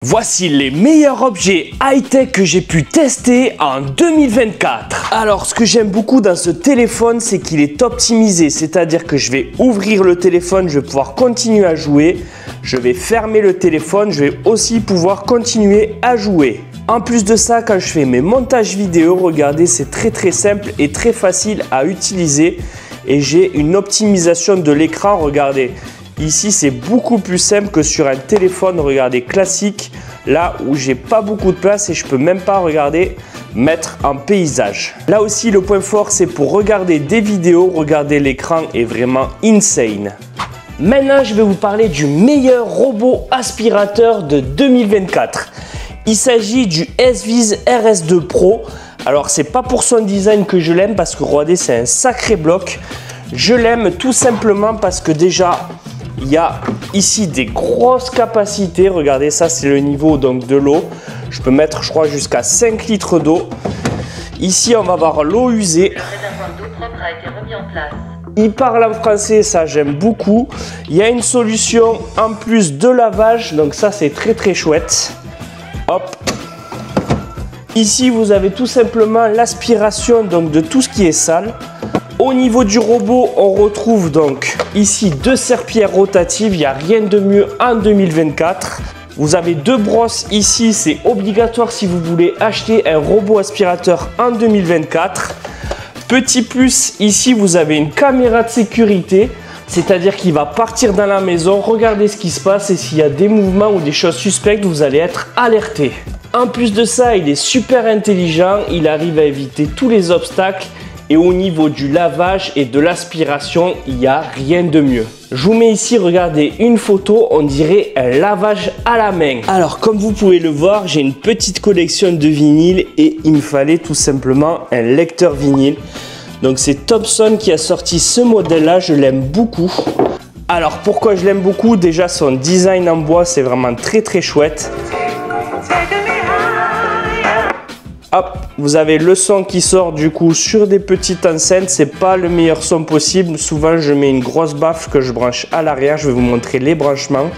Voici les meilleurs objets high-tech que j'ai pu tester en 2024. Alors, ce que j'aime beaucoup dans ce téléphone, c'est qu'il est optimisé. C'est-à-dire que je vais ouvrir le téléphone, je vais pouvoir continuer à jouer. Je vais fermer le téléphone, je vais aussi pouvoir continuer à jouer. En plus de ça, quand je fais mes montages vidéo, regardez, c'est très simple et très facile à utiliser. Et j'ai une optimisation de l'écran, regardez. Ici, c'est beaucoup plus simple que sur un téléphone, regardez, classique, là où j'ai pas beaucoup de place et je peux même pas, regarder, mettre en paysage. Là aussi, le point fort, c'est pour regarder des vidéos, regardez, l'écran est vraiment insane. Maintenant, je vais vous parler du meilleur robot aspirateur de 2024. Il s'agit du S-Vis RS2 Pro. Alors, c'est pas pour son design que je l'aime parce que, regardez, c'est un sacré bloc. Je l'aime tout simplement parce que déjà, il y a ici des grosses capacités. Regardez, ça c'est le niveau donc de l'eau. Je peux mettre, je crois, jusqu'à 5 litres d'eau. Ici, on va voir l'eau usée. Le réservoir d'eau propre a été remis en place. Il parle en français, ça j'aime beaucoup. Il y a une solution en plus de lavage, donc ça c'est très chouette. Hop. Ici, vous avez tout simplement l'aspiration donc de tout ce qui est sale. Au niveau du robot, on retrouve donc ici deux serpillères rotatives, il n'y a rien de mieux en 2024. Vous avez deux brosses ici, c'est obligatoire si vous voulez acheter un robot aspirateur en 2024. Petit plus, ici vous avez une caméra de sécurité, c'est-à-dire qu'il va partir dans la maison, regarder ce qui se passe et s'il y a des mouvements ou des choses suspectes, vous allez être alerté. En plus de ça, il est super intelligent, il arrive à éviter tous les obstacles. Et au niveau du lavage et de l'aspiration, il n'y a rien de mieux. Je vous mets ici, regardez, une photo, on dirait un lavage à la main. Alors, comme vous pouvez le voir, j'ai une petite collection de vinyles et il me fallait tout simplement un lecteur vinyle. Donc, c'est Thomson qui a sorti ce modèle-là, je l'aime beaucoup. Alors, pourquoi je l'aime beaucoup? Déjà, son design en bois, c'est vraiment très chouette. Hop, vous avez le son qui sort du coup sur des petites enceintes. C'est pas le meilleur son possible. Souvent, je mets une grosse baffe que je branche à l'arrière. Je vais vous montrer les branchements.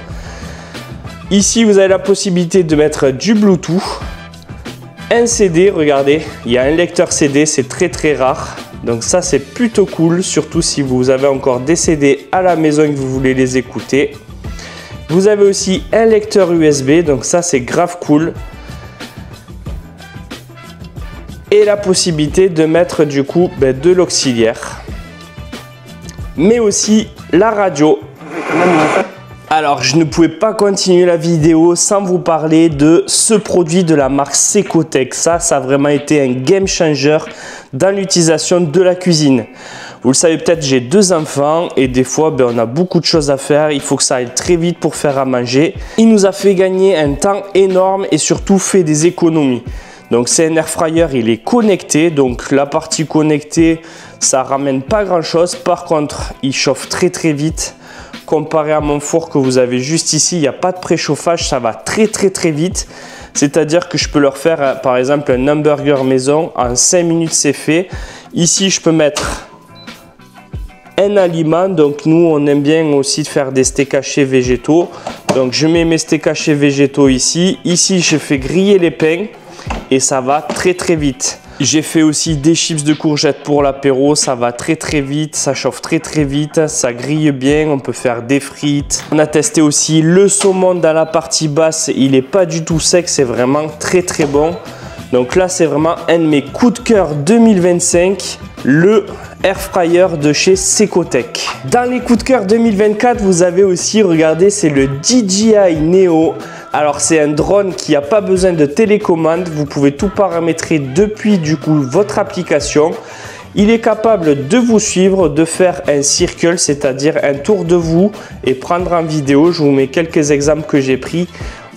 Ici, vous avez la possibilité de mettre du Bluetooth. Un CD, regardez, il y a un lecteur CD, c'est très rare. Donc ça, c'est plutôt cool, surtout si vous avez encore des CD à la maison et que vous voulez les écouter. Vous avez aussi un lecteur USB, donc ça, c'est grave cool. Et la possibilité de mettre du coup de l'auxiliaire, mais aussi la radio. Alors, je ne pouvais pas continuer la vidéo sans vous parler de ce produit de la marque Secotech. Ça a vraiment été un game changer dans l'utilisation de la cuisine. Vous le savez peut-être, j'ai deux enfants et des fois on a beaucoup de choses à faire. Il faut que ça aille très vite pour faire à manger. Il nous a fait gagner un temps énorme et surtout fait des économies. Donc c'est un air fryer, il est connecté, donc la partie connectée, ça ramène pas grand chose. Par contre, il chauffe très vite. Comparé à mon four que vous avez juste ici, il n'y a pas de préchauffage, ça va très vite. C'est-à-dire que je peux leur faire par exemple un hamburger maison, en 5 minutes c'est fait. Ici, je peux mettre un aliment, donc nous on aime bien aussi faire des steaks hachés végétaux. Donc je mets mes steaks hachés végétaux ici. Ici, je fais griller les pains. Et ça va très vite. J'ai fait aussi des chips de courgettes pour l'apéro. Ça va très vite, ça chauffe très vite, ça grille bien. On peut faire des frites. On a testé aussi le saumon dans la partie basse. Il n'est pas du tout sec, c'est vraiment très bon. Donc là, c'est vraiment un de mes coups de cœur 2025. Le air fryer de chez Secotech. Dans les coups de cœur 2024, vous avez aussi, regardez, c'est le DJI Neo. Alors c'est un drone qui n'a pas besoin de télécommande, vous pouvez tout paramétrer depuis du coup votre application. Il est capable de vous suivre, de faire un circle, c'est-à-dire un tour de vous et prendre en vidéo. Je vous mets quelques exemples que j'ai pris.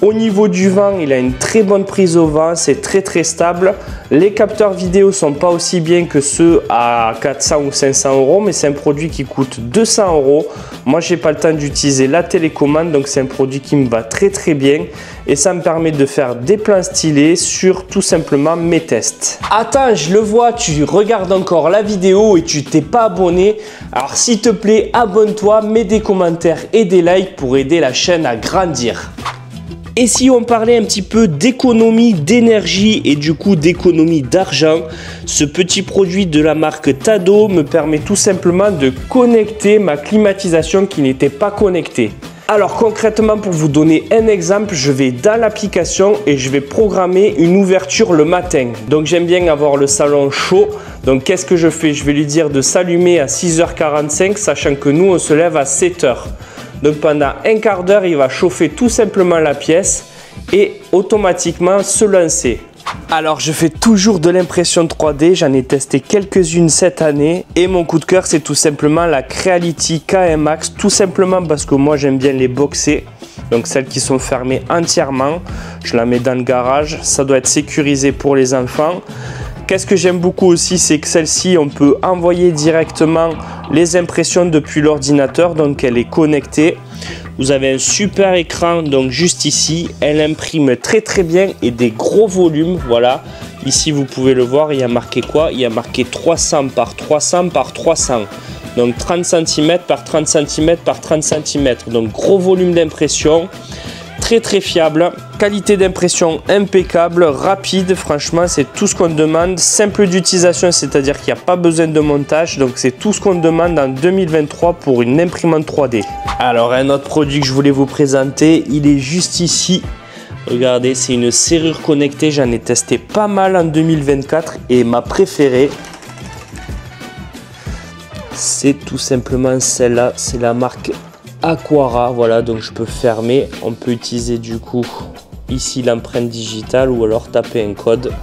Au niveau du vent, il a une très bonne prise au vent, c'est très stable. Les capteurs vidéo sont pas aussi bien que ceux à 400 ou 500 euros, mais c'est un produit qui coûte 200 euros. Moi, j'ai pas le temps d'utiliser la télécommande, donc c'est un produit qui me va très bien. Et ça me permet de faire des plans stylés sur tout simplement mes tests. Attends, je le vois, tu regardes encore la vidéo et tu t'es pas abonné. Alors s'il te plaît, abonne-toi, mets des commentaires et des likes pour aider la chaîne à grandir. Et si on parlait un petit peu d'économie d'énergie et du coup d'économie d'argent, ce petit produit de la marque Tado me permet tout simplement de connecter ma climatisation qui n'était pas connectée. Alors concrètement, pour vous donner un exemple, je vais dans l'application et je vais programmer une ouverture le matin. Donc j'aime bien avoir le salon chaud. Donc qu'est-ce que je fais? Je vais lui dire de s'allumer à 6h45, sachant que nous on se lève à 7h. Donc pendant un quart d'heure, il va chauffer tout simplement la pièce et automatiquement se lancer. Alors je fais toujours de l'impression 3D, j'en ai testé quelques-unes cette année et mon coup de cœur c'est tout simplement la Creality KMX, tout simplement parce que moi j'aime bien les boxer, donc celles qui sont fermées entièrement. Je la mets dans le garage, ça doit être sécurisé pour les enfants. Qu'est-ce que j'aime beaucoup aussi, c'est que celle-ci, on peut envoyer directement les impressions depuis l'ordinateur, donc elle est connectée. Vous avez un super écran, donc juste ici, elle imprime très bien et des gros volumes, voilà. Ici, vous pouvez le voir, il y a marqué quoi? Il y a marqué 300 par 300 par 300. Donc 30 cm par 30 cm par 30 cm. Donc gros volume d'impression. Très fiable, qualité d'impression impeccable, rapide, franchement c'est tout ce qu'on demande, simple d'utilisation, c'est-à-dire qu'il n'y a pas besoin de montage, donc c'est tout ce qu'on demande en 2023 pour une imprimante 3D. Alors un autre produit que je voulais vous présenter, il est juste ici, regardez, c'est une serrure connectée, j'en ai testé pas mal en 2024 et ma préférée, c'est tout simplement celle-là, c'est la marque Aquara, voilà, donc je peux fermer, on peut utiliser du coup ici l'empreinte digitale ou alors taper un code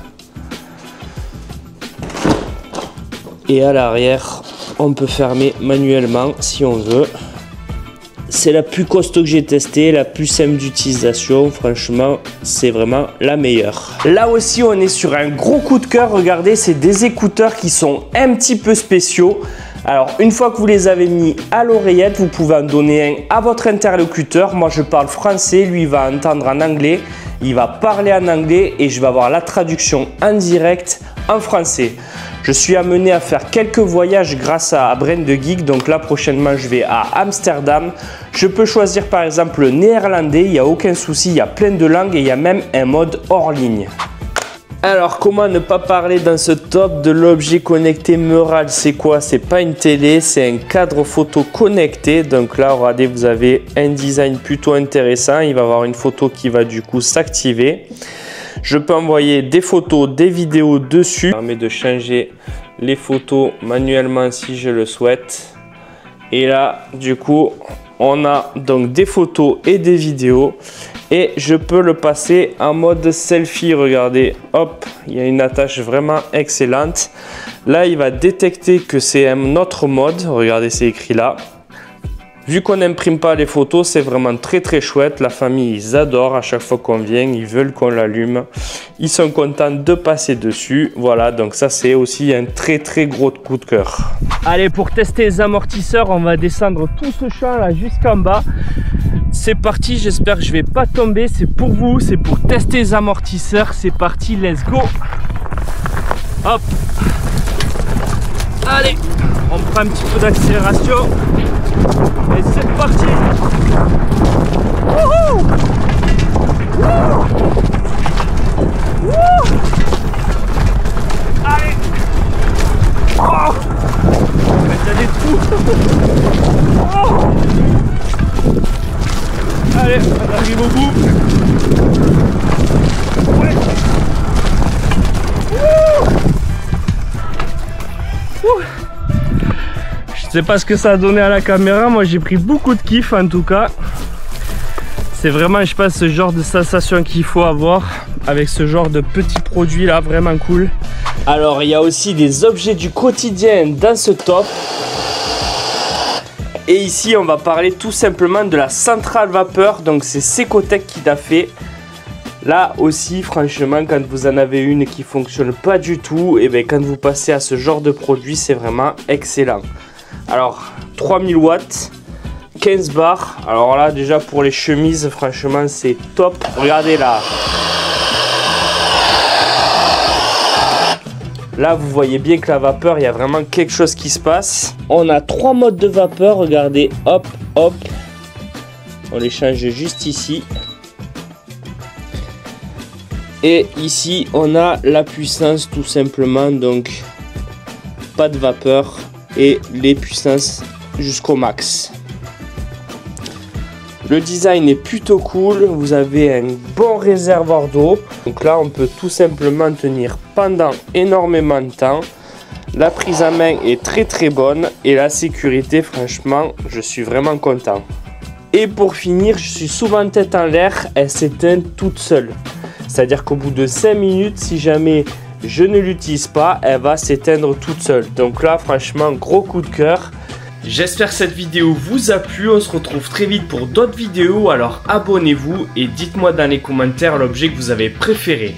et à l'arrière on peut fermer manuellement si on veut. C'est la plus costaud que j'ai testé, la plus simple d'utilisation, franchement c'est vraiment la meilleure. Là aussi on est sur un gros coup de cœur, regardez, c'est des écouteurs qui sont un petit peu spéciaux. Alors une fois que vous les avez mis à l'oreillette, vous pouvez en donner un à votre interlocuteur. Moi je parle français, lui il va entendre en anglais, il va parler en anglais et je vais avoir la traduction en direct en français. Je suis amené à faire quelques voyages grâce à Brain de Geek, donc là prochainement je vais à Amsterdam. Je peux choisir par exemple le néerlandais, il n'y a aucun souci, il y a plein de langues et il y a même un mode hors ligne. Alors comment ne pas parler dans ce top de l'objet connecté Meural? C'est quoi? C'est pas une télé, c'est un cadre photo connecté. Donc là regardez, vous avez un design plutôt intéressant, il va y avoir une photo qui va du coup s'activer. Je peux envoyer des photos, des vidéos dessus. Ça permet de changer les photos manuellement si je le souhaite. Et là du coup on a donc des photos et des vidéos. Et je peux le passer en mode selfie, regardez, hop, il y a une attache vraiment excellente. Là, il va détecter que c'est un autre mode, regardez, c'est écrit là. Vu qu'on n'imprime pas les photos, c'est vraiment très chouette. La famille, ils adorent à chaque fois qu'on vient, ils veulent qu'on l'allume. Ils sont contents de passer dessus. Voilà, donc ça, c'est aussi un très gros coup de cœur. Allez, pour tester les amortisseurs, on va descendre tout ce champ là jusqu'en bas. C'est parti, j'espère que je vais pas tomber, c'est pour vous, c'est pour tester les amortisseurs, c'est parti, let's go. Hop. Allez, on prend un petit peu d'accélération et c'est parti. Wouhou. Wouhou. Wouhou. Allez. Oh. Il y a des trous. Oh. Allez, on arrive au bout. Ouais. Je sais pas ce que ça a donné à la caméra, moi j'ai pris beaucoup de kiff en tout cas. C'est vraiment, je pense, ce genre de sensation qu'il faut avoir avec ce genre de petits produits là, vraiment cool. Alors il y a aussi des objets du quotidien dans ce top. Et ici on va parler tout simplement de la centrale vapeur, donc c'est Secotech qui l'a fait. Là aussi franchement, quand vous en avez une qui fonctionne pas du tout, et bien quand vous passez à ce genre de produit, c'est vraiment excellent. Alors 3000 watts, 15 bars, alors là déjà pour les chemises franchement c'est top. Regardez là. Là, vous voyez bien que la vapeur, il y a vraiment quelque chose qui se passe. On a 3 modes de vapeur, regardez, hop, hop. On les change juste ici. Et ici on a la puissance tout simplement, donc pas de vapeur et les puissances jusqu'au max. Le design est plutôt cool, vous avez un bon réservoir d'eau. Donc là on peut tout simplement tenir pendant énormément de temps. La prise à main est très bonne et la sécurité, franchement, je suis vraiment content. Et pour finir, je suis souvent tête en l'air, elle s'éteint toute seule. C'est-à-dire qu'au bout de 5 minutes, si jamais je ne l'utilise pas, elle va s'éteindre toute seule. Donc là, franchement, gros coup de cœur. J'espère que cette vidéo vous a plu. On se retrouve très vite pour d'autres vidéos. Alors abonnez-vous et dites-moi dans les commentaires l'objet que vous avez préféré.